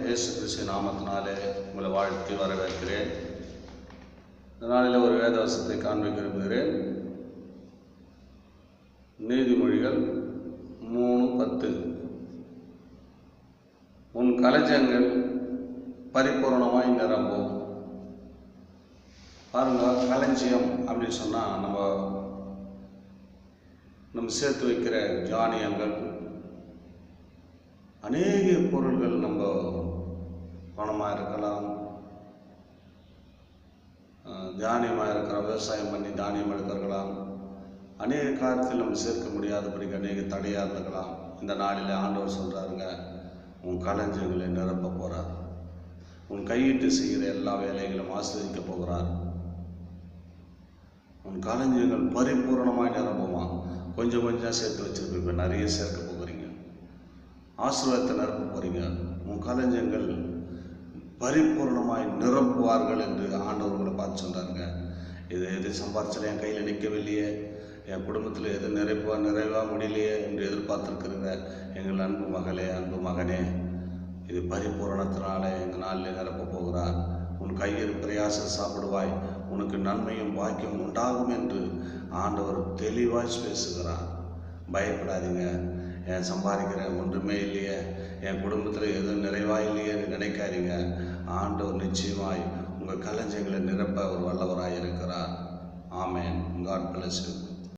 இயேசு கிறிஸ்து நாமத்தினாலே உங்களை வாழ்த்தி வரவேற்கிறேன். இந்த நாளில் ஒரு வேதவசத்தை காண்பிக்க விரும்புகிறேன். நீதிமொழிகள் 3:10. உன் களஞ்சியங்கள் பரிபூர்ணமாய் நிரம்பும். பாருங்க, களஞ்சியம் அப்படின்னு சொன்னால் நம்ம சேர்த்து வைக்கிற தானியங்கள், அநேக பொருள்கள், நம்ம பணமாக இருக்கலாம், தானியமாக இருக்கலாம், விவசாயம் பண்ணி தானியம் எடுக்கலாம், அநேக காலத்தில் நம்ம சேர்க்க முடியாதபடிக்கு அநேக தடையாக இருந்துக்கலாம். இந்த நாளில் ஆண்டவர் சொல்கிறாருங்க, உன் களஞ்சியங்களை நிரப்ப போகிறார். உன் கையிட்டு செய்கிற எல்லா வேலைகளும் ஆசீர்வதிக்க போகிறார். உன் களஞ்சியங்கள் பரிபூர்ணமாய் நிரம்புமா. கொஞ்சம் கொஞ்சம் சேர்த்து வச்சிருப்பீங்க, நிறைய சேர்க்க போகிறீங்க, ஆசீர்வாதத்தை நிரப்ப போகிறீங்க. உன் களஞ்சியங்கள் பரிபூர்ணமாய் நிரப்புவார்கள் என்று ஆண்டவர்களை பார்த்து சொன்னாருங்க. எது சம்பாதிச்சாலும் என் கையில் நிற்கவில்லையே, என் குடும்பத்தில் எது நிறைவாக முடியலையே என்று எதிர்பார்த்துருக்குறீங்க. எங்கள் அன்பு மகளே, அன்பு மகனே, இது பரிபூரணத்தினால எங்கள் நாளில் நிரப்ப போகிறார். உன் கையில் பிரயாசம் சாப்பிடுவாய், உனக்கு நன்மையும் பாக்கியம் உண்டாகும் என்று ஆண்டவர் தெளிவாய் பேசுகிறார். பயப்படாதீங்க. என் சம்பாதிக்கிறேன், ஒன்றுமே இல்லையே, என் குடும்பத்தில் எதுவும் நிறைவாக இல்லையே நினைக்காதீங்க. ஆண்டவர் நிச்சயமாய் உங்கள் களஞ்சியங்களை நிரப்ப ஒரு வல்லவராக இருக்கிறார். ஆமென். God bless you.